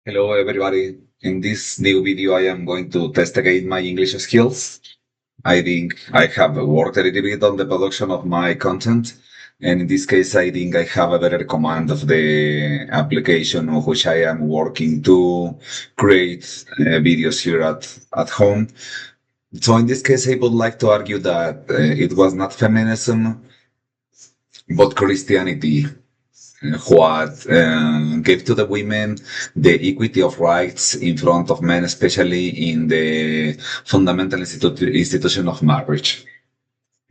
Hello, everybody. In this new video, I am going to test again my English skills. I think I have worked a little bit on the production of my content. And in this case, I think I have a better command of the application of which I am working to create videos here at home. So in this case, I would like to argue that it was not feminism, but Christianity what gave to the women the equity of rights in front of men, especially in the fundamental institution of marriage.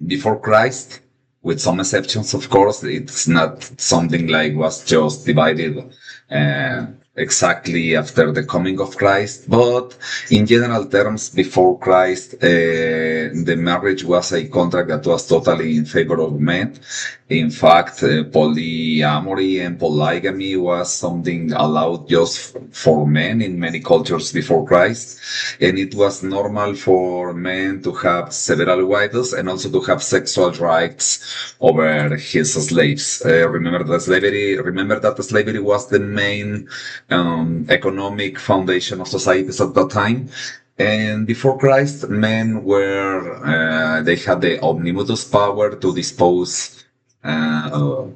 Before Christ, with some exceptions, of course, it's not something like was just divided uh, exactly after the coming of Christ, but in general terms, before Christ, the marriage was a contract that was totally in favor of men. In fact, polyamory and polygamy was something allowed just for men in many cultures before Christ. And it was normal for men to have several wives and also to have sexual rights over his slaves. Remember that slavery was the main economic foundation of societies at that time. And before Christ, men they had the omnibus power to dispose their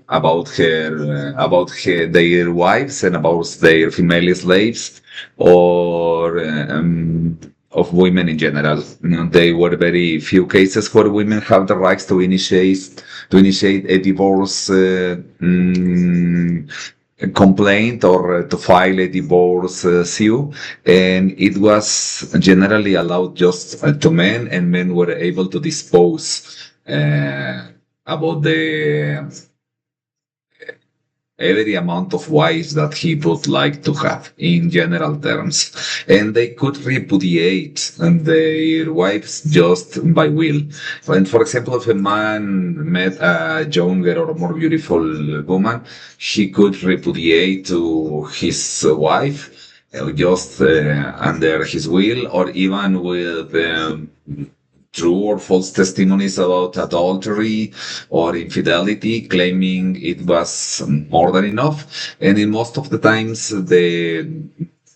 wives and about their female slaves or of women in general. There were very few cases where women have the rights to initiate a divorce complaint or to file a divorce suit, and it was generally allowed just to men, and men were able to dispose about the every amount of wives that he would like to have in general terms. And they could repudiate their wives just by will. And for example, if a man met a younger or more beautiful woman, he could repudiate to his wife just under his will, or even with true or false testimonies about adultery or infidelity, claiming it was more than enough. And in most of the times,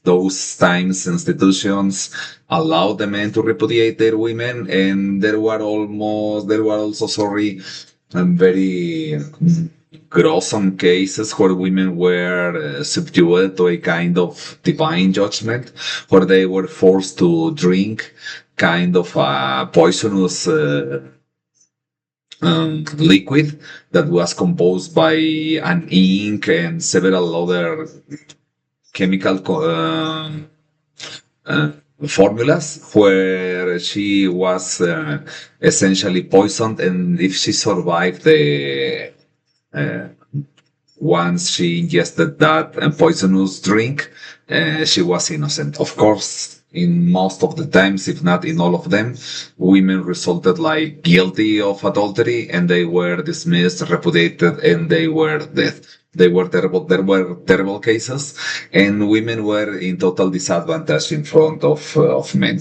those times institutions allowed the men to repudiate their women, and there were also, very gruesome cases where women were subdued to a kind of divine judgment, where they were forced to drink kind of a poisonous liquid that was composed by an ink and several other chemical formulas, where she was essentially poisoned, and if she survived uh, once she ingested that poisonous drink, she was innocent. Of course, in most of the times, if not in all of them, women resulted like guilty of adultery, and they were dismissed, repudiated, and they were dead. They were terrible. There were terrible cases, and women were in total disadvantage in front of men.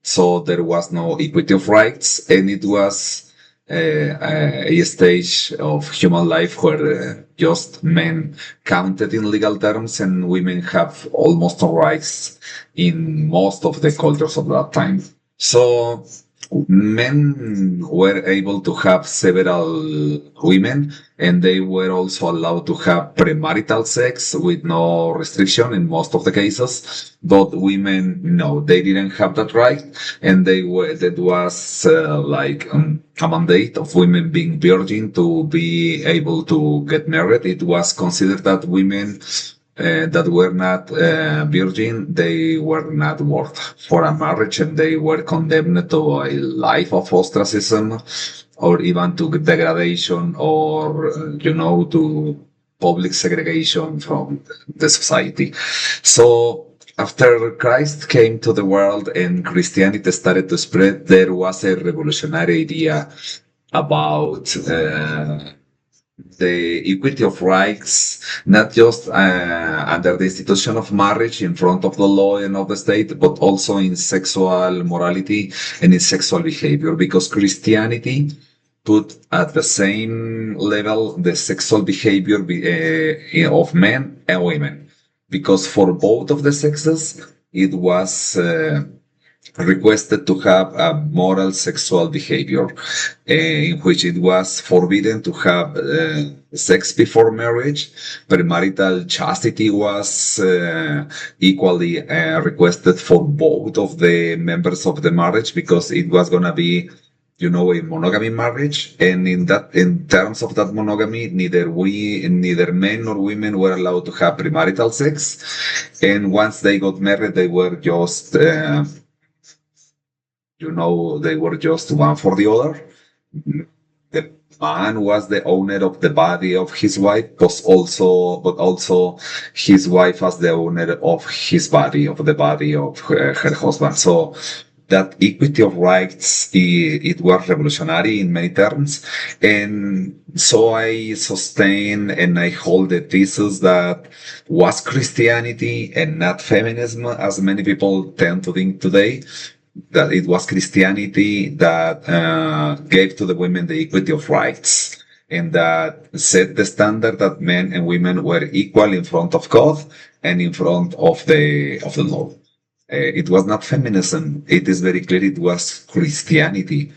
So there was no equity of rights, and it was a stage of human life where just men counted in legal terms, and women have almost no rights in most of the cultures of that time. So men were able to have several women, and they were also allowed to have premarital sex with no restriction in most of the cases. But women, no, they didn't have that right, and that was a mandate of women being virgin to be able to get married. It was considered that women that were not virgin, they were not worth for a marriage, and they were condemned to a life of ostracism, or even to degradation, or to public segregation from the society. So after Christ came to the world and Christianity started to spread, there was a revolutionary idea about the equity of rights, not just under the institution of marriage in front of the law and of the state, but also in sexual morality and in sexual behavior, because Christianity put at the same level the sexual behavior of men and women. because for both of the sexes, it was requested to have a moral sexual behavior in which it was forbidden to have sex before marriage. Premarital chastity was equally requested for both of the members of the marriage because it was going to be a monogamy marriage, and in terms of that monogamy, neither men nor women were allowed to have premarital sex, and once they got married, they were just they were just one for the other. The man was the owner of the body of his wife, but also his wife was the owner of his body, of the body of her husband. So that equity of rights, it was revolutionary in many terms. And so I sustain and I hold the thesis that was Christianity and not feminism, as many people tend to think today, that it was Christianity that gave to the women the equity of rights and that set the standard that men and women were equal in front of God and in front of the law. It was not feminism. It is very clear it was Christianity.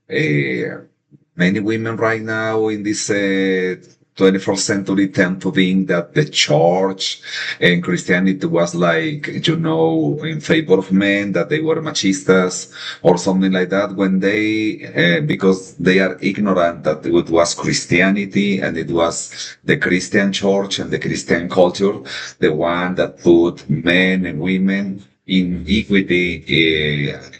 Uh, Many women right now in this 21st century tend to think that the church and Christianity was like, in favor of men, that they were machistas or something like that, when because they are ignorant that it was Christianity and it was the Christian church and the Christian culture, the one that put men and women in equity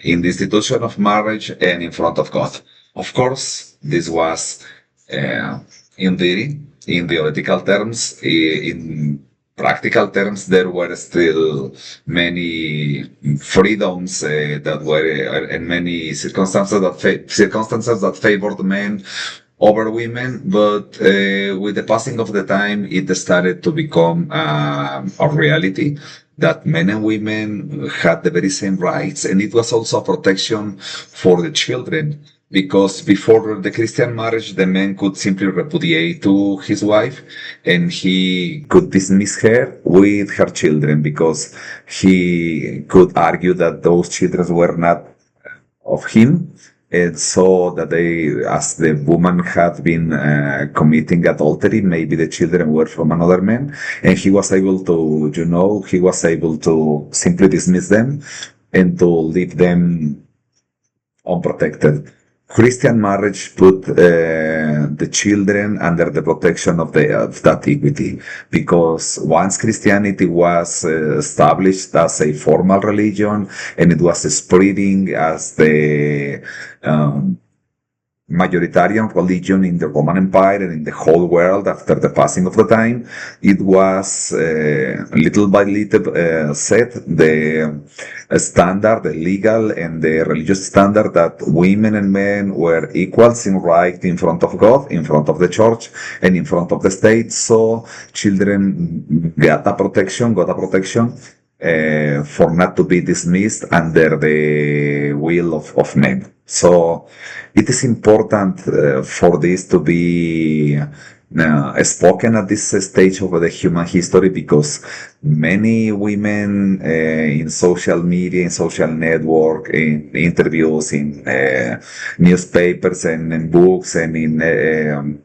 in the institution of marriage and in front of God. Of course, this was in theory, in theoretical terms. In practical terms, there were still many freedoms that were, and many circumstances that favored men over women. But with the passing of the time, it started to become a reality that men and women had the very same rights, and it was also a protection for the children. Because before the Christian marriage, the man could simply repudiate to his wife and he could dismiss her with her children because he could argue that those children were not of him. And so that as the woman had been committing adultery, maybe the children were from another man, and he was able to, he was able to simply dismiss them and to leave them unprotected. Christian marriage put the children under the protection of that equity, because once Christianity was established as a formal religion and it was spreading as the majoritarian religion in the Roman Empire and in the whole world after the passing of the time, it was little by little set the standard, the legal and the religious standard, that women and men were equals in right in front of God, in front of the church, and in front of the state. So children got a protection, for not to be dismissed under the will of men. So it is important for this to be spoken at this stage of the human history, because many women in social media, in social network, in interviews, in newspapers and in books and in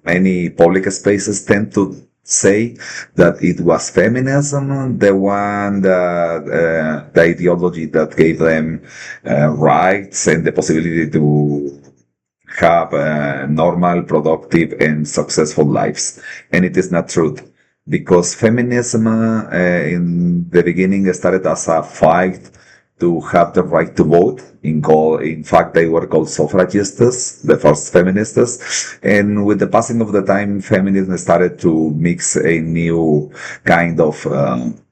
many public spaces tend to say that it was feminism, the one that the ideology that gave them rights and the possibility to have normal, productive, and successful lives. And it is not true, because feminism in the beginning started as a fight to have the right to vote. In fact, they were called suffragists, the first feminists. And with the passing of the time, feminism started to mix a new kind of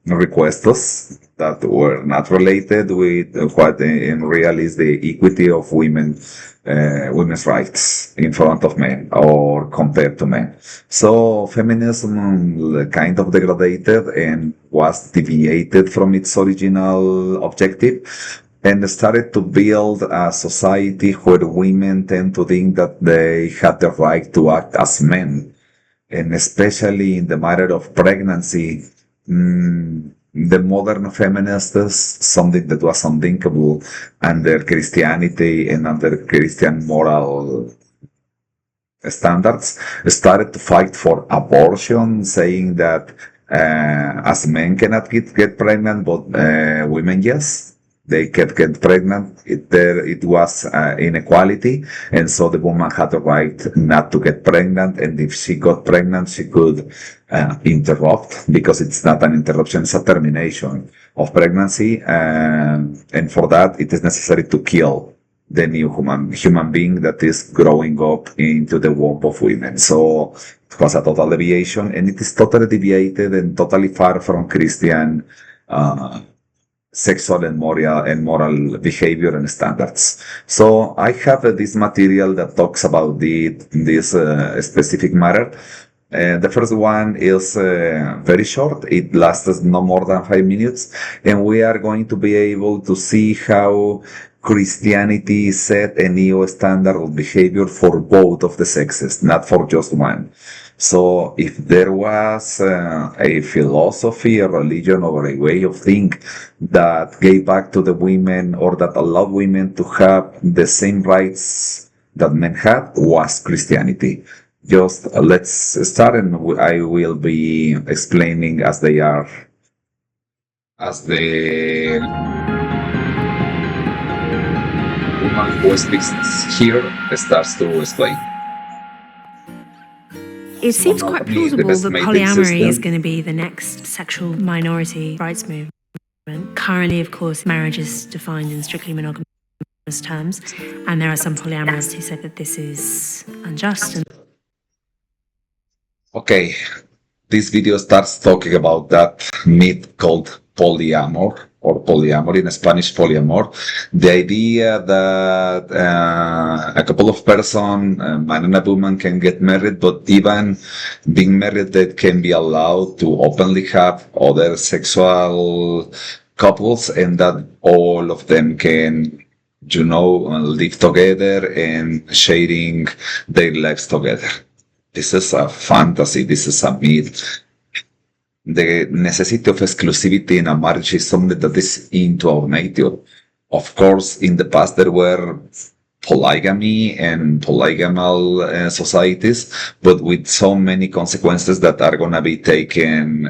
requests that were not related with what in real is the equity of women's rights in front of men or compared to men. So feminism kind of degraded and was deviated from its original objective, and started to build a society where women tend to think that they had the right to act as men. And especially in the matter of pregnancy, the modern feminists, something that was unthinkable under Christianity and under Christian moral standards, started to fight for abortion, saying that as men cannot get pregnant, but women, yes, they can get pregnant. It was inequality, and so the woman had the right not to get pregnant, and if she got pregnant, she could interrupt, because it's not an interruption, it's a termination of pregnancy, and for that, it is necessary to kill the new human being that is growing up into the womb of women. So it was a total deviation, and it is totally deviated and totally far from Christian sexual and moral behavior and standards. So I have this material that talks about this specific matter. The first one is very short. It lasts no more than 5 minutes, and we are going to be able to see how Christianity set a new standard of behavior for both of the sexes, not for just one. So if there was a philosophy, a religion, or a way of think that gave back to the women, or that allowed women to have the same rights that men had, was Christianity. Just let's start, and I will be explaining as they are, as the woman who speaks here starts to explain. It seems quite Monogamy, the plausible best that mating polyamory is system. going to be the next sexual minority rights movement. Currently, of course, marriage is defined in strictly monogamous terms, and there are some polyamorists who say that this is unjust. And Okay, this video starts talking about that myth called polyamor, or polyamory, in Spanish polyamor. The idea that a couple of person, a man and a woman, can get married, but even being married, they can be allowed to openly have other sexual couples, and that all of them can, live together and sharing their lives together. This is a fantasy. This is a myth. The necessity of exclusivity in a marriage is something that is into our nature. Of course, in the past there were polygamy and polygamal societies, but with so many consequences that are going to be taken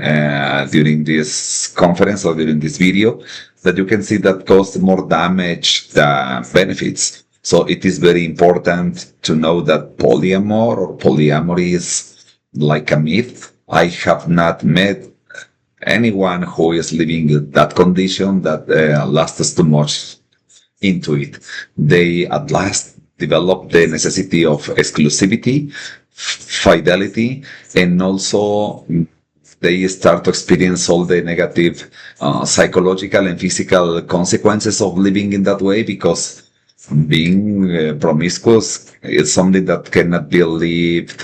during this conference or during this video, that you can see that caused more damage than benefits. So it is very important to know that polyamor or polyamory is like a myth. I have not met anyone who is living in that condition that lasts too much into it. They at last develop the necessity of exclusivity, fidelity, and also they start to experience all the negative psychological and physical consequences of living in that way, because being promiscuous is something that cannot be lived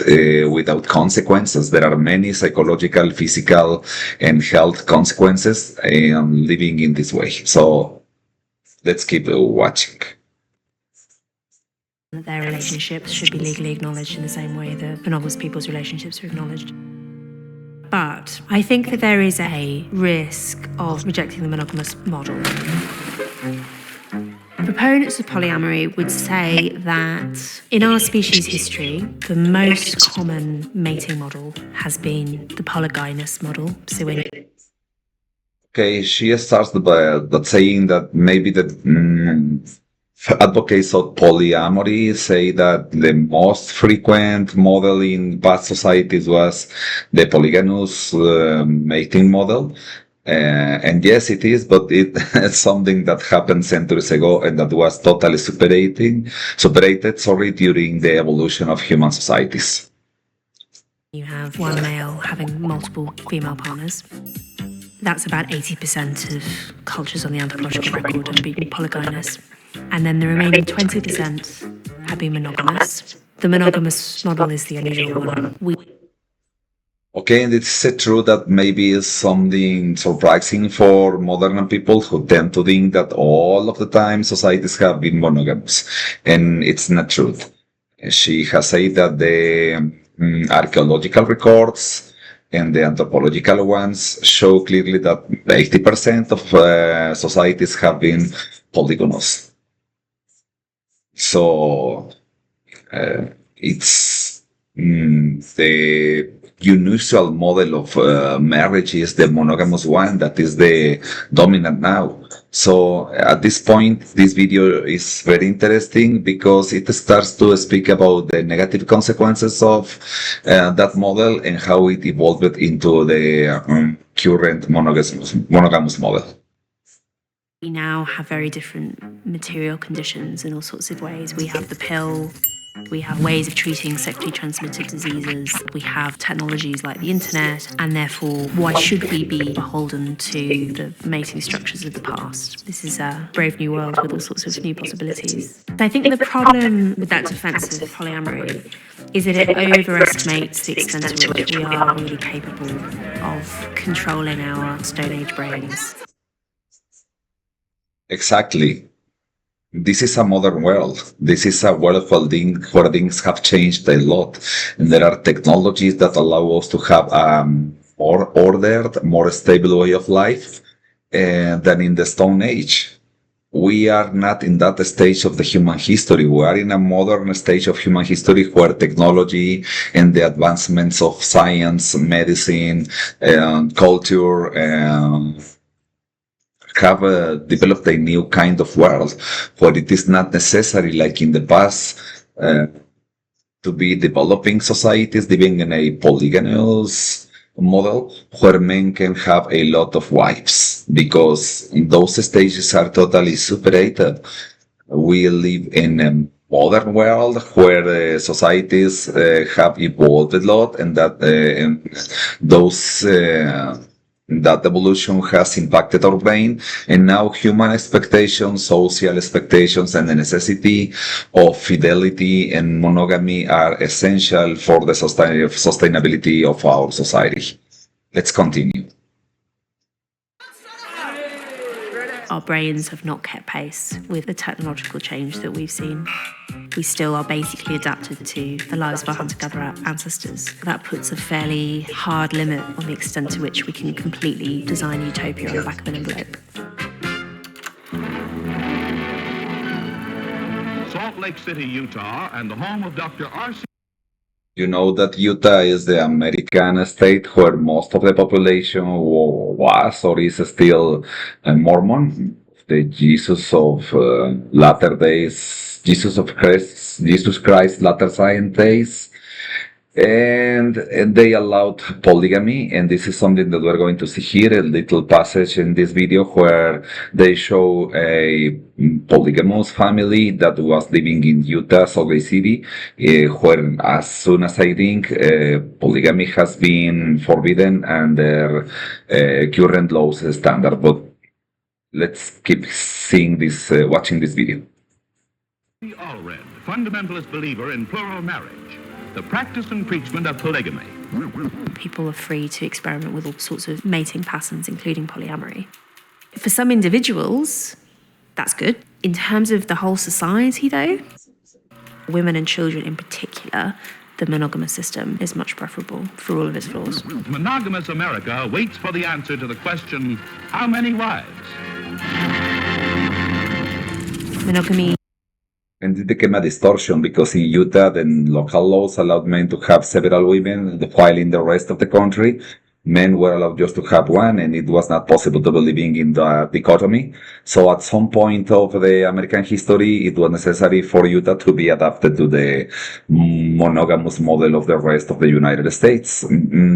without consequences. There are many psychological, physical, and health consequences living in this way. So let's keep watching. that their relationships should be legally acknowledged in the same way that monogamous people's relationships are acknowledged. But I think that there is a risk of rejecting the monogamous model. Proponents of polyamory would say that in our species' history, the most common mating model has been the polygynous model. So when Okay, she starts by saying that maybe the advocates of polyamory say that the most frequent model in past societies was the polygynous mating model. And yes, it is, but it's something that happened centuries ago and that was totally separated, during the evolution of human societies. you have one male having multiple female partners, that's about 80% of cultures on the anthropological record have been polygynous. And then the remaining 20% have been monogamous. The monogamous model is the unusual one. Okay, and it's true that maybe it's something surprising for modern people who tend to think that all of the time societies have been monogamous, and it's not true. She has said that the archaeological records and the anthropological ones show clearly that 80% of societies have been polygamous. So it's the unusual model of marriage is the monogamous one that is the dominant now. So at this point, this video is very interesting because it starts to speak about the negative consequences of that model and how it evolved into the current monogamous model. We now have very different material conditions in all sorts of ways. We have the pill, we have ways of treating sexually transmitted diseases, we have technologies like the internet, and therefore, why should we be beholden to the mating structures of the past? This is a brave new world with all sorts of new possibilities. I think the problem with that defense of polyamory is that it overestimates the extent to which we are really capable of controlling our Stone Age brains. Exactly. This is a modern world. This is a world where things have changed a lot. And there are technologies that allow us to have a more ordered, more stable way of life than in the Stone Age. We are not in that stage of the human history. We are in a modern stage of human history where technology and the advancements of science, medicine, culture, have developed a new kind of world where it is not necessary, like in the past, to be developing societies living in a polygamous model where men can have a lot of wives because those stages are totally separated. We live in a modern world where societies have evolved a lot and that those that evolution has impacted our brain, and now human expectations, social expectations, and the necessity of fidelity and monogamy are essential for the sustainability of our society. Let's continue. Our brains have not kept pace with the technological change that we've seen. We still are basically adapted to the lives of our hunter-gatherer ancestors. That puts a fairly hard limit on the extent to which we can completely design utopia on the back of an envelope. Salt Lake City, Utah, and the home of Dr. R.C. You know that Utah is the American state where most of the population was or is still Mormon, the Jesus of latter days, Jesus Christ latter sign days. And they allowed polygamy, and this is something that we're going to see here, a little passage in this video where they show a polygamous family that was living in Utah, Salt Lake City, where as soon as I think polygamy has been forbidden under current laws standard. But let's keep seeing this, watching this video. Allred, fundamentalist believer in plural marriage, the practice and preachment of polygamy. People are free to experiment with all sorts of mating patterns, including polyamory. For some individuals, that's good. In terms of the whole society, though, women and children in particular, the monogamous system is much preferable for all of its flaws. Monogamous America waits for the answer to the question, how many wives? Monogamy. And it became a distortion because in Utah, the local laws allowed men to have several women, while in the rest of the country, men were allowed just to have one, and it was not possible to be living in the dichotomy. So at some point of the American history, it was necessary for Utah to be adapted to the monogamous model of the rest of the United States.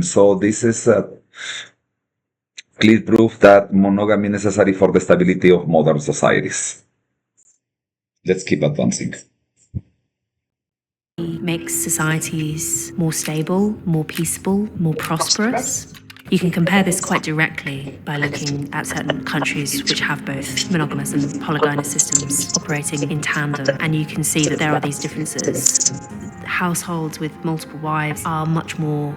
So this is a clear proof that monogamy is necessary for the stability of modern societies. Let's keep advancing. Makes societies more stable, more peaceable, more prosperous. You can compare this quite directly by looking at certain countries which have both monogamous and polygynous systems operating in tandem, and you can see that there are these differences. Households with multiple wives are much more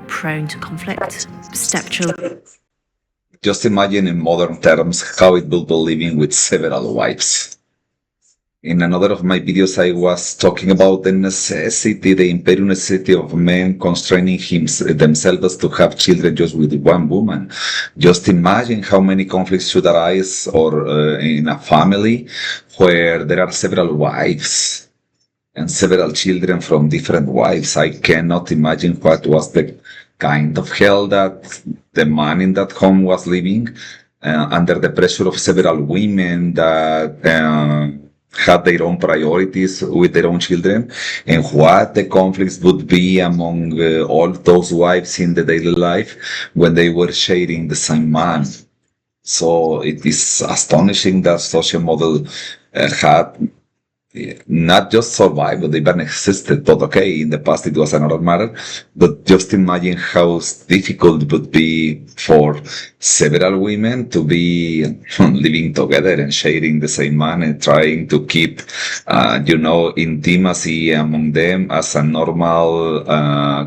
prone to conflict. Stepchildren. Just imagine in modern terms how it will be living with several wives. in another of my videos, I was talking about the necessity, the imperial necessity of men constraining themselves to have children just with one woman. Just imagine how many conflicts should arise or in a family where there are several wives and several children from different wives. I cannot imagine what was the kind of hell that the man in that home was living under the pressure of several women that had their own priorities with their own children, and what the conflicts would be among all those wives in the daily life when they were sharing the same man. So it is astonishing that social model had not just survived, but even existed. But okay, in the past it was another matter. But just imagine how difficult it would be for several women to be living together and sharing the same man and trying to keep, intimacy among them as a normal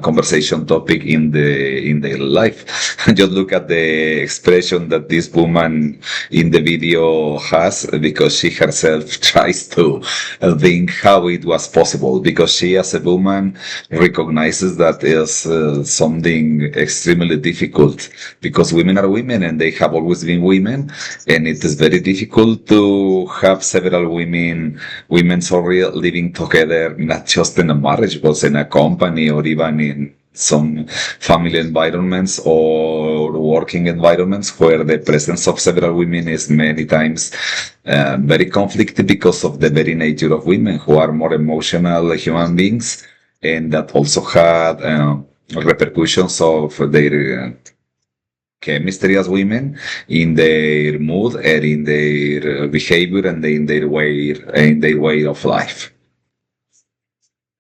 conversation topic in their life. Just look at the expression that this woman in the video has, because she herself tries to think how it was possible, because she as a woman recognizes that is something extremely difficult, because women are women and they have always been women, and it is very difficult to have several women living together, not just in a marriage, but in a company or even in some family environments or working environments where the presence of several women is many times very conflicted because of the very nature of women, who are more emotional human beings, and that also had repercussions of their chemistry as women in their mood and in their behavior and in their way of life.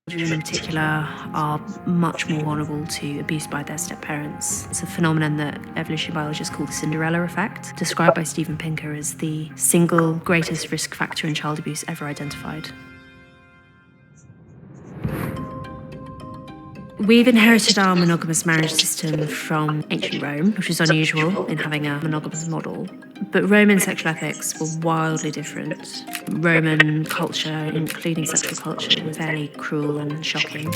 Children in particular are much more vulnerable to abuse by their step-parents. It's a phenomenon that evolutionary biologists call the Cinderella effect, described by Steven Pinker as the single greatest risk factor in child abuse ever identified. We've inherited our monogamous marriage system from ancient Rome, which was unusual in having a monogamous model. But Roman sexual ethics were wildly different. Roman culture, including sexual culture, was fairly cruel and shocking.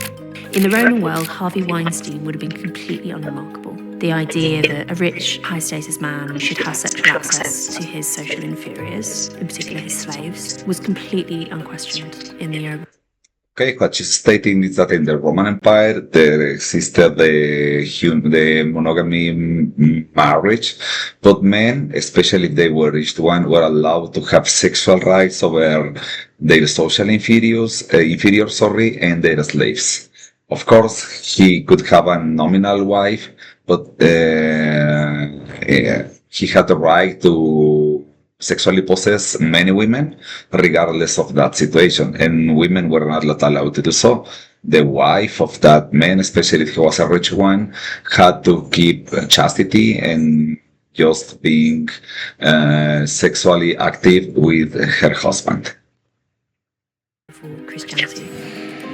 In the Roman world, Harvey Weinstein would have been completely unremarkable. The idea that a rich, high-status man should have sexual access to his social inferiors, in particular his slaves, was completely unquestioned in the urban. Okay, what she's stating is that in the Roman Empire there existed the monogamy marriage, but men, especially if they were rich one, were allowed to have sexual rights over their social inferiors, and their slaves. Of course, he could have a nominal wife, but he had the right to sexually possess many women, regardless of that situation, and women were not allowed to do so. The wife of that man, especially if he was a rich one, had to keep chastity and just being sexually active with her husband. For Christianity,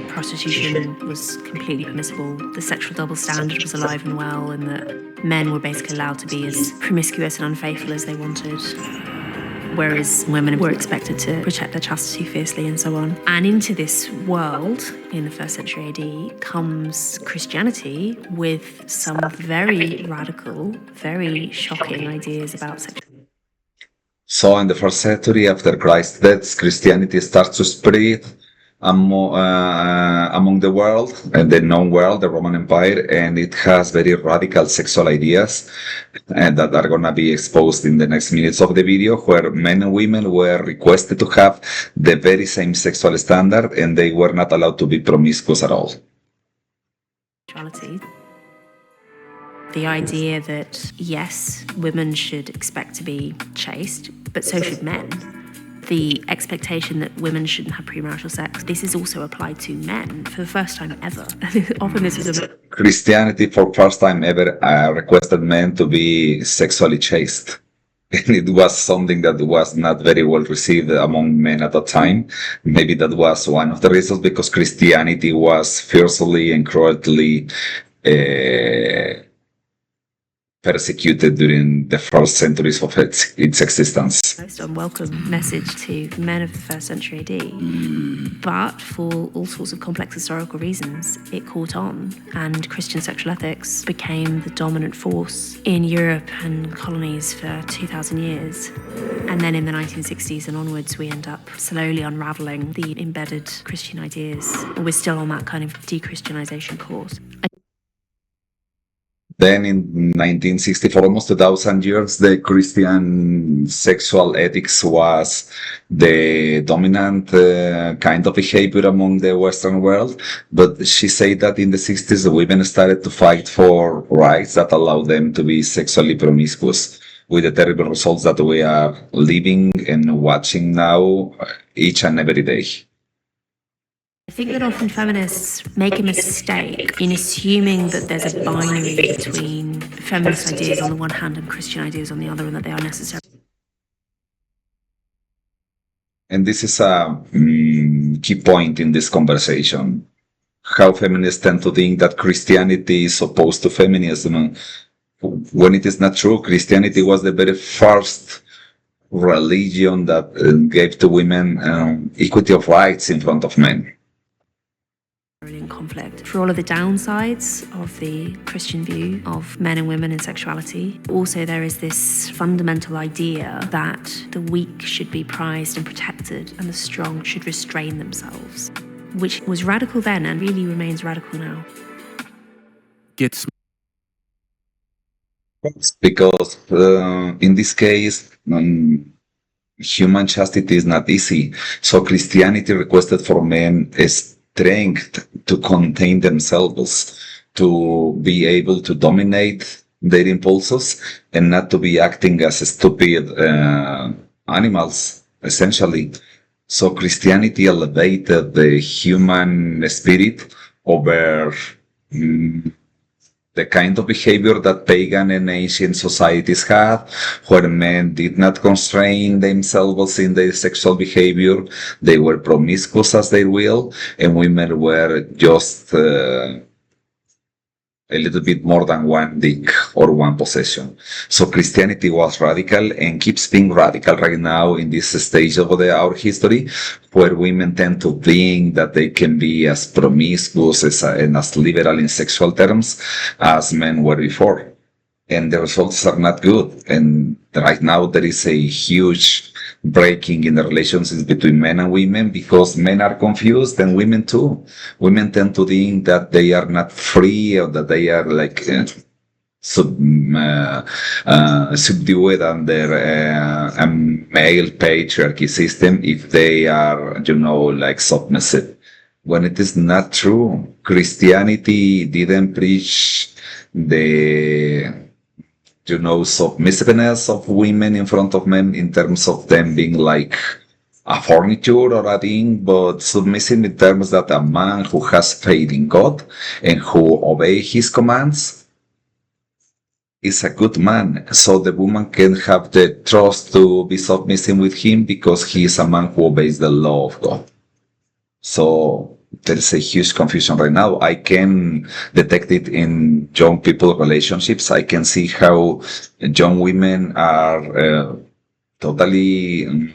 prostitution was completely permissible. The sexual double standard was alive and well, and that men were basically allowed to be as promiscuous and unfaithful as they wanted, whereas women were expected to protect their chastity fiercely and so on. And into this world, in the 1st century AD, comes Christianity with some very radical, very shocking ideas about sexuality. So in the 1st century after Christ's death, Christianity starts to spread among the world, and the known world, the Roman Empire, and it has very radical sexual ideas and that are going to be exposed in the next minutes of the video, where men and women were requested to have the very same sexual standard, and they were not allowed to be promiscuous at all. The idea that, yes, women should expect to be chaste, but so should men. The expectation that women shouldn't have premarital sex, this is also applied to men for the first time ever. Often this is Christianity, for first time ever, requested men to be sexually chaste. And it was something that was not very well received among men at the time. Maybe that was one of the reasons, because Christianity was fiercely and cruelly persecuted during the first centuries of its existence. Most unwelcome message to men of the first century AD. But for all sorts of complex historical reasons, it caught on, and Christian sexual ethics became the dominant force in Europe and colonies for 2,000 years. And then in the 1960s and onwards, we end up slowly unraveling the embedded Christian ideas. And we're still on that kind of de-Christianization course. Then in 1960, for almost 2,000 years, the Christian sexual ethics was the dominant kind of behavior among the Western world. But she said that in the 60s, the women started to fight for rights that allow them to be sexually promiscuous, with the terrible results that we are living and watching now each and every day. I think that often feminists make a mistake in assuming that there's a binary between feminist ideas on the one hand and Christian ideas on the other, and that they are necessary. And this is a key point in this conversation. How feminists tend to think that Christianity is opposed to feminism, when it is not true. Christianity was the very first religion that gave to women equity of rights in front of men. In conflict. For all of the downsides of the Christian view of men and women and sexuality, also there is this fundamental idea that the weak should be prized and protected and the strong should restrain themselves, which was radical then and really remains radical now. Because in this case, human chastity is not easy. So Christianity requested for men strength to contain themselves, to be able to dominate their impulses and not to be acting as stupid animals, essentially. So Christianity elevated the human spirit over the kind of behavior that pagan and ancient societies had, where men did not constrain themselves in their sexual behavior. They were promiscuous as they will, and women were just a little bit more than one dick or one possession. So Christianity was radical and keeps being radical right now in this stage of our history, where women tend to think that they can be as promiscuous and as liberal in sexual terms as men were before. And the results are not good. And right now there is a huge breaking in the relationships between men and women, because men are confused and women too. Women tend to think that they are not free, or that they are like subdued under a male patriarchy system if they are, like submissive. When it is not true. Christianity didn't preach the submissiveness of women in front of men in terms of them being like a furniture or a thing, but submissive in terms that a man who has faith in God and who obeys his commands is a good man. So the woman can have the trust to be submissive with him because he is a man who obeys the law of God. So there is a huge confusion right now. I can detect it in young people relationships. I can see how young women are totally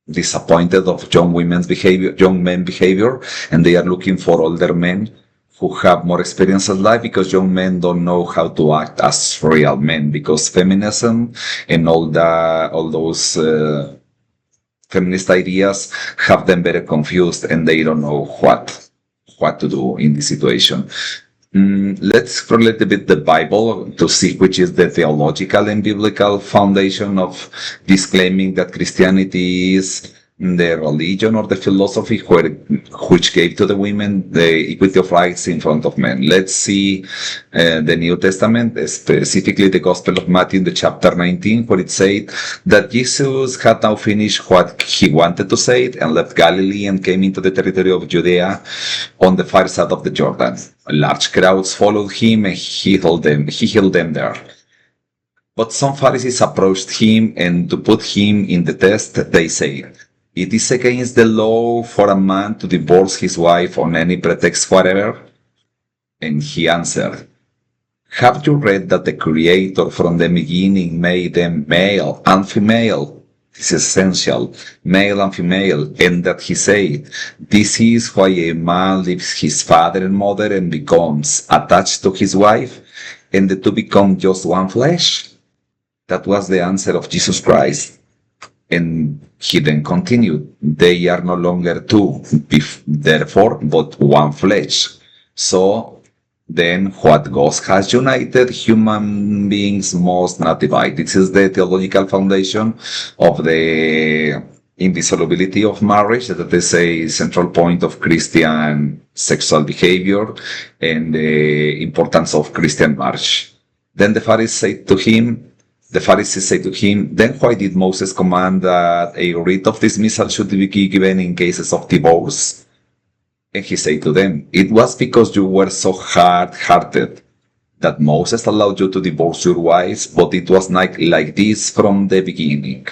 disappointed of young men's behavior, and they are looking for older men who have more experience in life, because young men don't know how to act as real men, because feminism and all those feminist ideas have them very confused, and they don't know what to do in this situation. Let's explore a little bit the Bible to see which is the theological and biblical foundation of disclaiming that Christianity is the religion or the philosophy which gave to the women the equity of rights in front of men. Let's see the New Testament, specifically the Gospel of Matthew in the chapter 19, where it said that Jesus had now finished what he wanted to say and left Galilee and came into the territory of Judea on the far side of the Jordan. Large crowds followed him and he healed them there. But some Pharisees approached him, and to put him in the test, they said, "It is against the law for a man to divorce his wife on any pretext whatever." And he answered, Have you read that the Creator from the beginning made them male and female? This is essential, male and female, and that he said, this is why a man leaves his father and mother and becomes attached to his wife, and the two become just one flesh. That was the answer of Jesus Christ. And he then continued, they are no longer two, therefore, but one flesh. So then what God has united, human beings must not divide. This is the theological foundation of the indissolubility of marriage. That is a central point of Christian sexual behavior and the importance of Christian marriage. Then the Pharisees say to him, then why did Moses command that a writ of dismissal should be given in cases of divorce? And he said to them, it was because you were so hard-hearted that Moses allowed you to divorce your wives, but it was not like this from the beginning.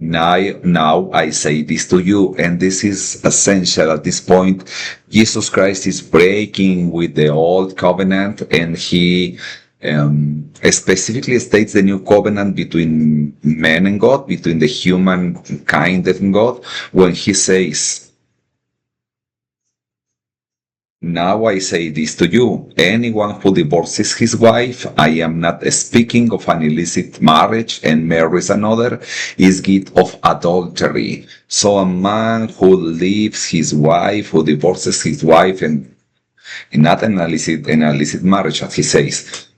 Now I say this to you, and this is essential at this point. Jesus Christ is breaking with the old covenant, and he specifically states the new covenant between man and God, between the humankind and God, when he says, now I say this to you, anyone who divorces his wife, I am not speaking of an illicit marriage, and marries another, is guilty of adultery. So a man who leaves his wife, who divorces his wife, and not an illicit marriage, as he says,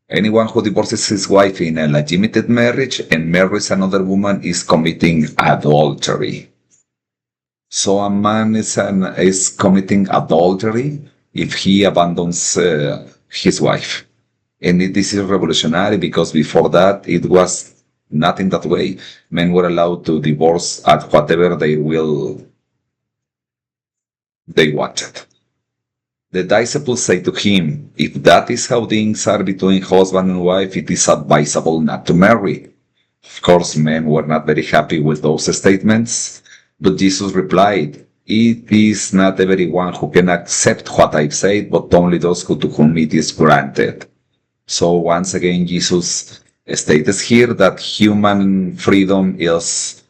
anyone who divorces his wife in a legitimate marriage and marries another woman is committing adultery. So a man is committing adultery if he abandons his wife. And this is revolutionary because before that it was not in that way. Men were allowed to divorce at whatever they wanted. The disciples say to him, if that is how things are between husband and wife, it is advisable not to marry. Of course, men were not very happy with those statements, but Jesus replied, it is not everyone who can accept what I've said, but only those to whom it is granted. So once again, Jesus states here that human freedom is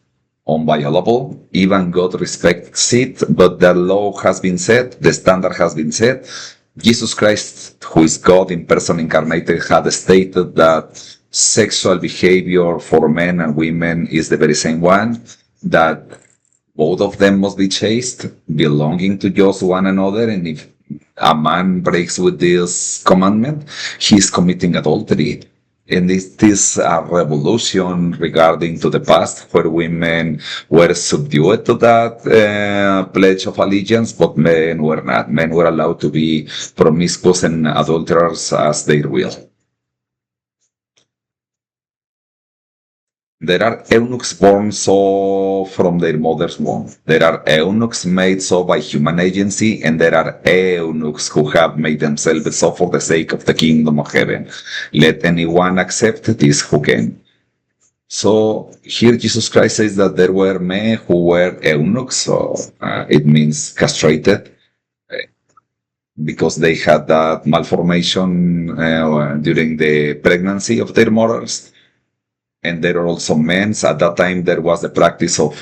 unviolable. Even God respects it, but the law has been set, the standard has been set. Jesus Christ, who is God in person incarnated, had stated that sexual behavior for men and women is the very same one, that both of them must be chaste, belonging to just one another, and if a man breaks with this commandment, he is committing adultery. And it is a revolution regarding to the past, where women were subdued to that pledge of allegiance, but men were not. Men were allowed to be promiscuous and adulterers as they will. There are eunuchs born so from their mother's womb. There are eunuchs made so by human agency, and there are eunuchs who have made themselves so for the sake of the kingdom of heaven. Let anyone accept this who can. So here Jesus Christ says that there were men who were eunuchs, so it means castrated, because they had that malformation during the pregnancy of their mothers. And there are also men. At that time, there was the practice of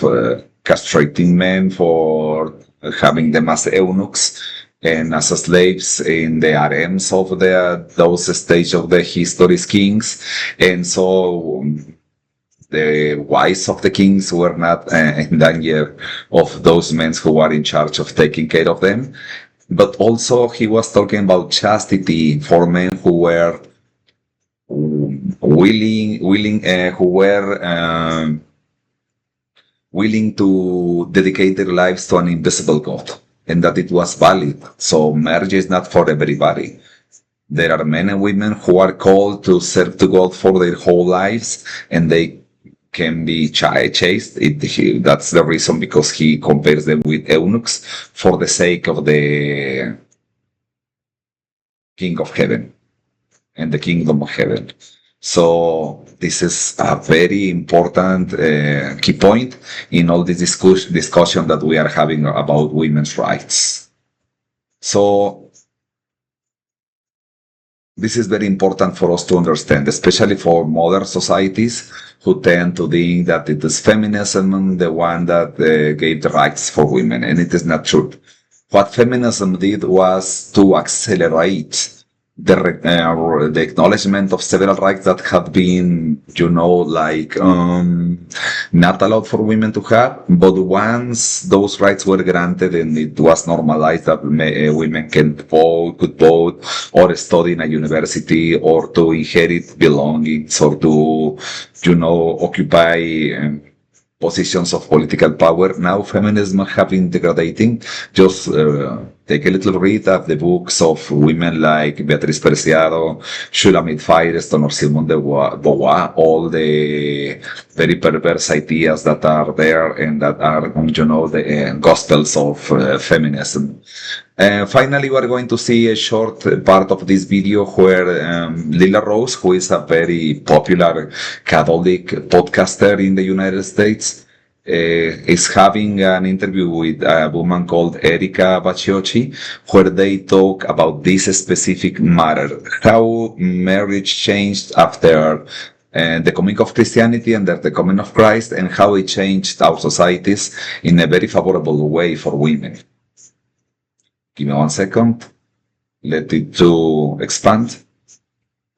castrating men for having them as eunuchs and as slaves in the harems of those stages of the history's kings. And so the wives of the kings were not in danger of those men who were in charge of taking care of them. But also he was talking about chastity for men who were willing to dedicate their lives to an invisible God, and that it was valid. So marriage is not for everybody. There are men and women who are called to serve to God for their whole lives, and they can be chaste. That's the reason, because he compares them with eunuchs for the sake of the King of Heaven and the kingdom of heaven. So this is a very important key point in all this discussion that we are having about women's rights. So this is very important for us to understand, especially for modern societies who tend to think that it is feminism the one that gave the rights for women, and it is not true. What feminism did was to accelerate the acknowledgement of several rights that had been, not allowed for women to have. But once those rights were granted and it was normalized that women could vote, or study in a university, or to inherit belongings, or to, occupy positions of political power. Now feminism have been degrading. Just take a little read of the books of women like Beatriz Preciado, Shulamit Firestone, or Simone de Beauvoir, all the very perverse ideas that are there and that are, the gospels of feminism. Finally, we're going to see a short part of this video where Lila Rose, who is a very popular Catholic podcaster in the United States, is having an interview with a woman called Erika Bacciocchi, where they talk about this specific matter, how marriage changed after the coming of Christianity and the coming of Christ, and how it changed our societies in a very favorable way for women. Give me 1 second. Let it to expand.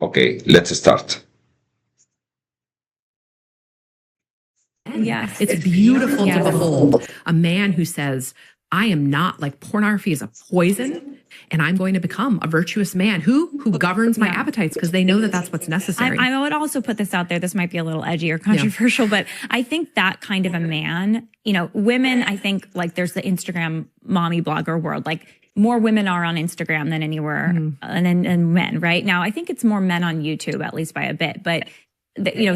Okay, let's start. Yes. It's beautiful Yes. to behold a man who says, I am not, like, pornography is a poison, and I'm going to become a virtuous man who governs my appetites, because they know that that's what's necessary. I would also put this out there. This might be a little edgy or controversial, but I think that kind of a man, women, I think, like, there's the Instagram mommy blogger world. Like, more women are on Instagram than anywhere, and men, right? Now, I think it's more men on YouTube, at least by a bit, but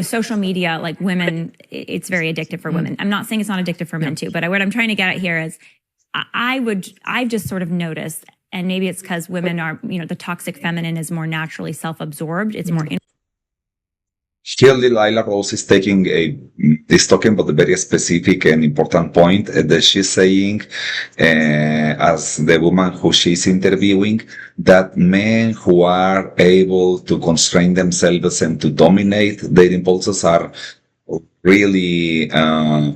social media, like, women, it's very addictive for women. I'm not saying it's not addictive for men too, but what I'm trying to get at here is I've just sort of noticed, and maybe it's because women are, the toxic feminine is more naturally self-absorbed. It's more. Here, Lila Rose is talking about a very specific and important point that she's saying, as the woman who she's interviewing, that men who are able to constrain themselves and to dominate their impulses are really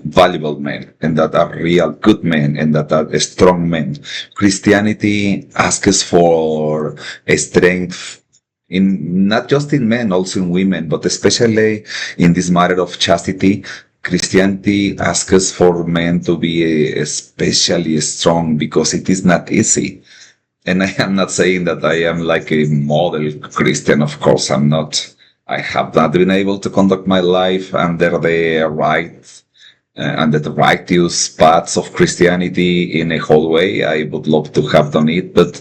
valuable men, and that are real good men, and that are strong men. Christianity asks for a strength in not just in men, also in women, but especially in this matter of chastity. Christianity asks for men to be especially strong, because it is not easy. And I am not saying that I am like a model Christian. Of course, I'm not. I have not been able to conduct my life under the righteous paths of Christianity in a whole way. I would love to have done it, but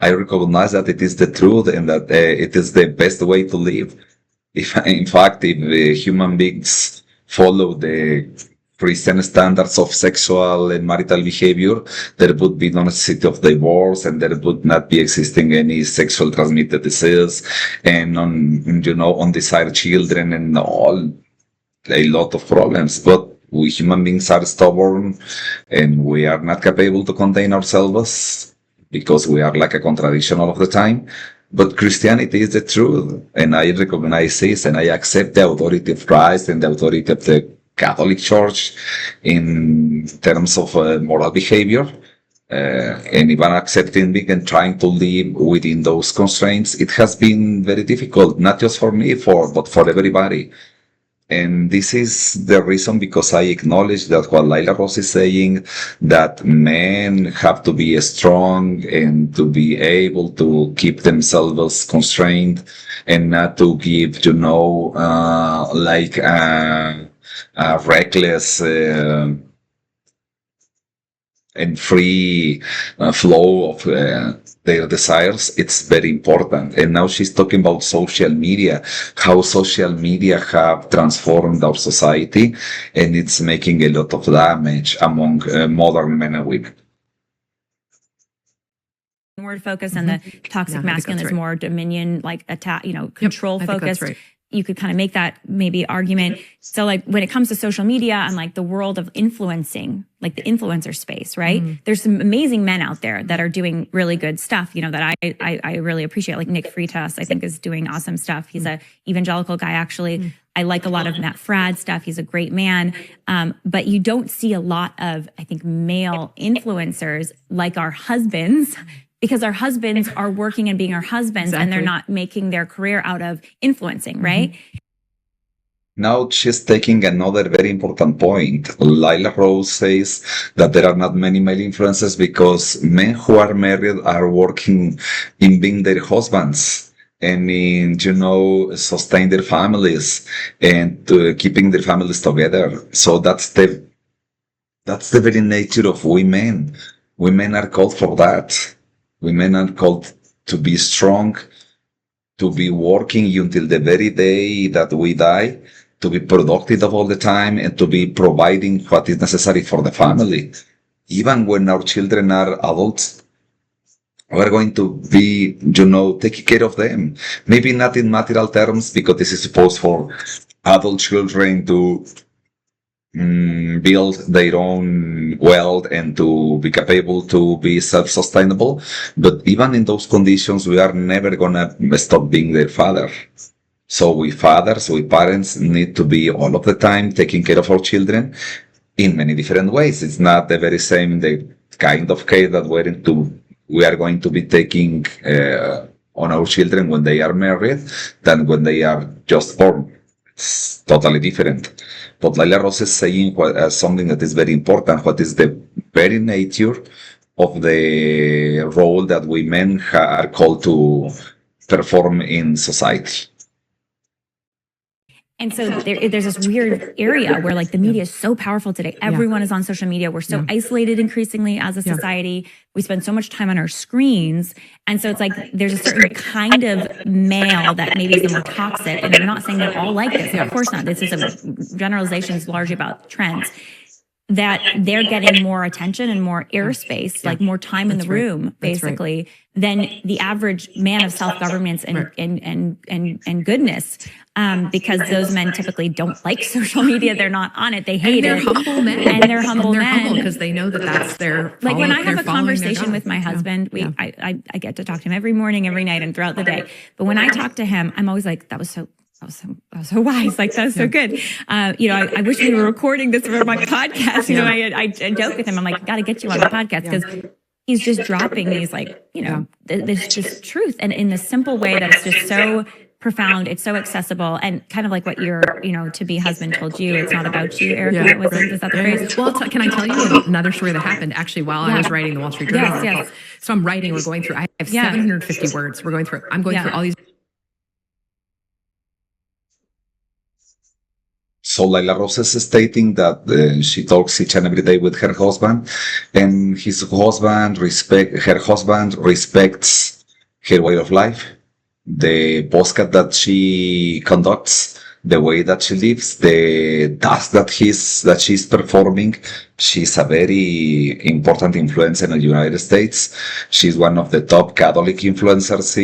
I recognize that it is the truth, and that it is the best way to live. If human beings follow the Christian standards of sexual and marital behavior, there would be no necessity of divorce, and there would not be existing any sexual transmitted disease, and undesired children, and a lot of problems. But we human beings are stubborn, and we are not capable to contain ourselves, because we are like a contradiction all of the time. But Christianity is the truth, and I recognize this, and I accept the authority of Christ and the authority of the Catholic Church in terms of moral behavior. And even accepting it and trying to live within those constraints, it has been very difficult, not just for me, but for everybody. And this is the reason, because I acknowledge that what Lila Rose is saying, that men have to be strong and to be able to keep themselves constrained, and not to give, a reckless and free flow of their desires. It's very important. And now she's talking about social media, how social media have transformed our society, and it's making a lot of damage among modern men and women. Word focus, and the toxic masculine is more dominion, like attack, control I think focused. that's right. you could kind of make that maybe argument. So like when it comes to social media and like the world of influencing, like the influencer space, right? There's some amazing men out there that are doing really good stuff, you know, that I really appreciate. Like Nick Freitas, I think, is doing awesome stuff. He's a evangelical guy, actually. I like a lot of Matt Fradd stuff. He's a great man. But you don't see a lot of, I think, male influencers like our husbands, because our husbands are working and being our husbands, and they're not making their career out of influencing, right? Now she's taking another very important point. Lila Rose says that there are not many male influencers because men who are married are working in being their husbands and in, sustain their families and keeping their families together. So that's the very nature of women. Women are called for that. Women are called to be strong, to be working until the very day that we die, to be productive all the time, and to be providing what is necessary for the family. Even when our children are adults, we're going to be, taking care of them. Maybe not in material terms, because this is supposed for adult children to build their own wealth and to be capable to be self-sustainable. But even in those conditions, we are never gonna stop being their father. So we fathers, we parents need to be all of the time taking care of our children in many different ways. It's not the very same, the kind of care that we are going to be taking on our children when they are married than when they are just born. It's totally different. But Laila Rose is saying something that is very important. What is the very nature of the role that women are called to perform in society? And so there's this weird area where like the media is so powerful today. Everyone is on social media. We're so isolated increasingly as a society. We spend so much time on our screens. And so it's like there's a certain kind of male that maybe is the more toxic. And I'm not saying they're all like this. Of course not. This is a generalization. It's largely about trends. That they're getting more attention and more airspace, like more time in the room, basically, than the average man of self-governance and goodness. Because those men typically don't like social media. They're not on it. They hate it. Humble men. And they're humble men. Because they know that that's their like when I have a conversation with my husband, I get to talk to him every morning, every night, and throughout the day. But when I talk to him, I'm always like, that was so wise. Like, that was so good. I wish we were recording this for my podcast. I joke with him. I'm like, got to get you on the podcast because he's just dropping these this truth. And in this simple way that it's just so profound. It's so accessible and kind of like what your, to be husband told you. It's not about you, Erica. Is that the phrase? Well, can I tell you another story that happened actually while I was writing the Wall Street Journal article? Yes. So I'm writing, we're going through, I have 750 words. I'm going through all these. So Laila Rose is stating that she talks each and every day with her husband, and her husband respects her way of life, the podcast that she conducts, the way that she lives, the task that she's performing. She's a very important influencer in the United States. She's one of the top Catholic influencers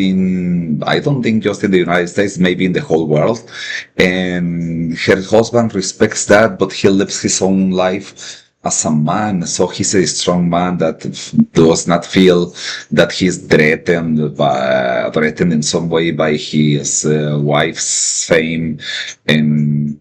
I don't think just in the United States, maybe in the whole world. And her husband respects that, but he lives his own life as a man. So he's a strong man that does not feel that he's threatened in some way by his wife's fame and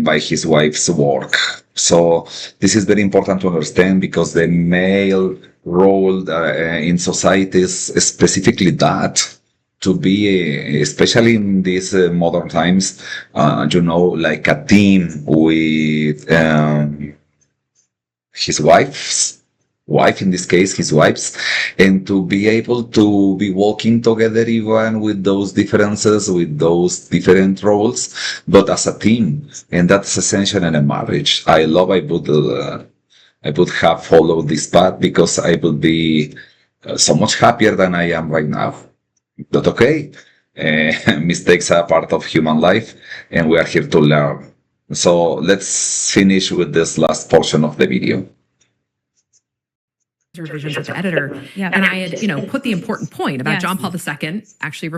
by his wife's work. So this is very important to understand, because the male role in society is specifically that, to be, especially in these modern times, like a team with his wife, in this case, his wife's, and to be able to be working together even with those differences, with those different roles, but as a team. And that's essential in a marriage. I would have followed this path, because I would be so much happier than I am right now. But okay, mistakes are part of human life, and we are here to learn. So let's finish with this last portion of the video. Revisions with the editor, and I had, put the important point about John Paul II actually,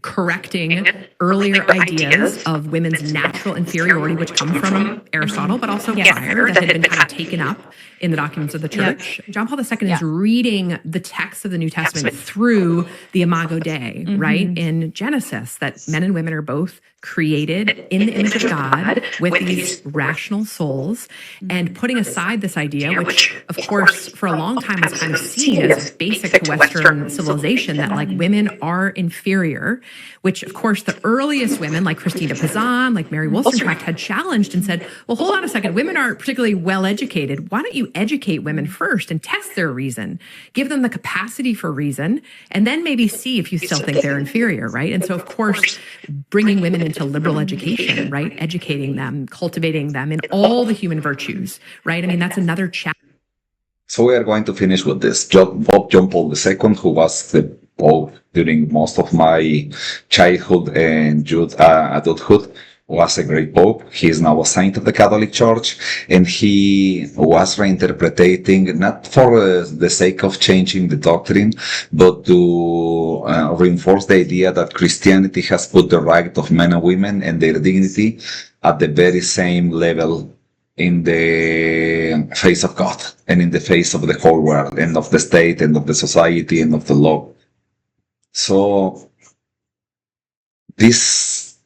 correcting earlier ideas of women's natural inferiority, which come from Aristotle, but also prior, that had been kind of taken up in the documents of the church. John Paul II is reading the text of the New Testament through the Imago Dei, right? In Genesis, that men and women are both created in the image of God with these rational souls, and putting aside this idea, which of course for a long time was kind of seen as basic to Western civilization, that like women are inferior, which of course the earliest women like Christina Pizan, like Mary Wollstonecraft had challenged and said, well, hold on a second, women aren't particularly well educated. Why don't you educate women first and test their reason, give them the capacity for reason, and then maybe see if you still think they're inferior, right? And so of course, bringing women into liberal education, right? Educating them, cultivating them in all the human virtues, right? I mean, that's another chapter. So we are going to finish with this. Pope John Paul II, who was the Pope during most of my childhood and adulthood, was a great Pope. He is now a saint of the Catholic Church, and he was reinterpreting, not for the sake of changing the doctrine, but to reinforce the idea that Christianity has put the right of men and women and their dignity at the very same level in the face of God and in the face of the whole world and of the state and of the society and of the law. So this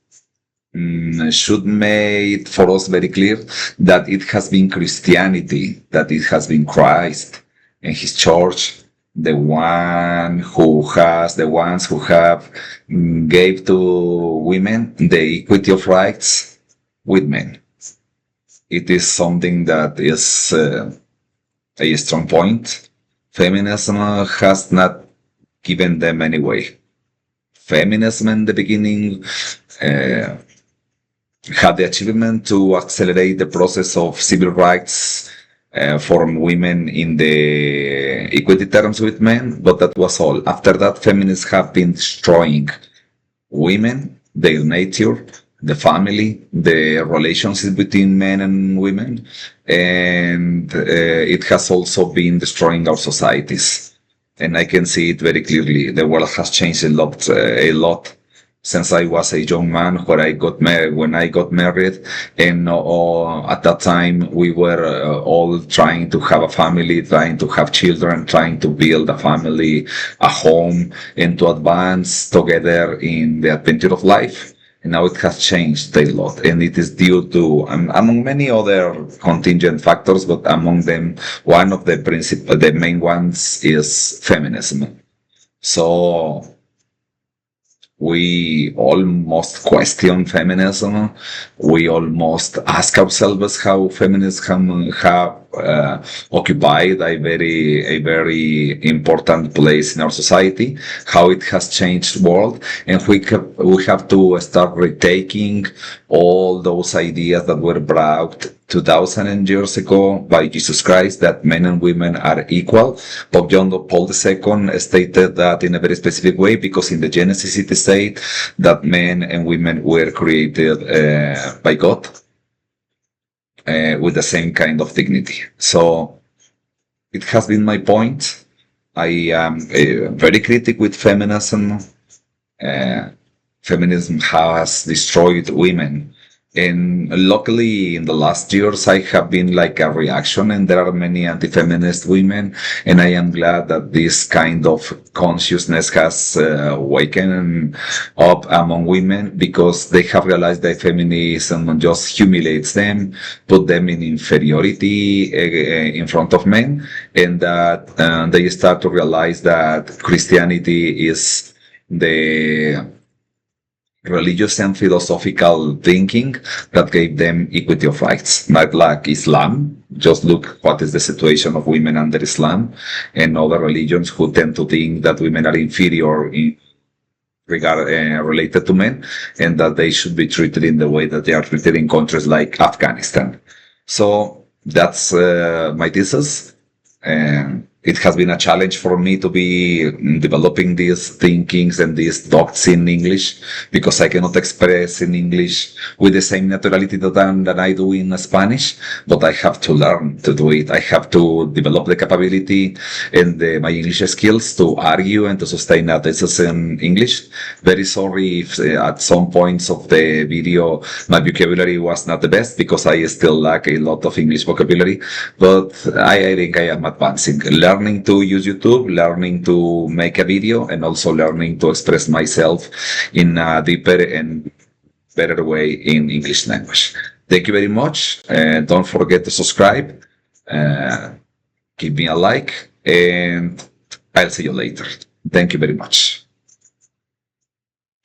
should make for us very clear that it has been Christianity, that it has been Christ and his church, the ones who have gave to women the equity of rights with men. It is something that is a strong point. Feminism has not given them any way. Feminism in the beginning had the achievement to accelerate the process of civil rights for women in the equity terms with men, but that was all. After that, feminists have been destroying women, their nature, the family, the relationship between men and women, and it has also been destroying our societies. And I can see it very clearly. The world has changed a lot since I was a young man when I got married, and at that time we were all trying to have a family, trying to have children, trying to build a family, a home, and to advance together in the adventure of life. And now it has changed a lot, and it is due to, among many other contingent factors, but among them, one of the main ones is feminism. So we almost question feminism. We almost ask ourselves how feminism have occupied a very important place in our society, how it has changed the world, and we have to start retaking all those ideas that were brought 2,000 years ago by Jesus Christ, that men and women are equal. Pope John Paul II stated that in a very specific way, because in the Genesis it is said that men and women were created by God with the same kind of dignity. So it has been my point. I am very critical with feminism. Feminism has destroyed women. And luckily, in the last years, I have been like a reaction, and there are many anti-feminist women, and I am glad that this kind of consciousness has waken up among women, because they have realized that feminism just humiliates them, put them in inferiority in front of men, and that they start to realize that Christianity is the religious and philosophical thinking that gave them equity of rights, not like Islam. Just look what is the situation of women under Islam and other religions who tend to think that women are inferior related to men, and that they should be treated in the way that they are treated in countries like Afghanistan. So that's my thesis. And it has been a challenge for me to be developing these thinkings and these thoughts in English, because I cannot express in English with the same naturality that I do in Spanish, but I have to learn to do it. I have to develop the capability and my English skills to argue and to sustain a thesis in English. Very sorry if at some points of the video my vocabulary was not the best, because I still lack a lot of English vocabulary, but I think I am advancing. Learning to use YouTube, learning to make a video, and also learning to express myself in a deeper and better way in English language. Thank you very much. Don't forget to subscribe, give me a like, and I'll see you later. Thank you very much.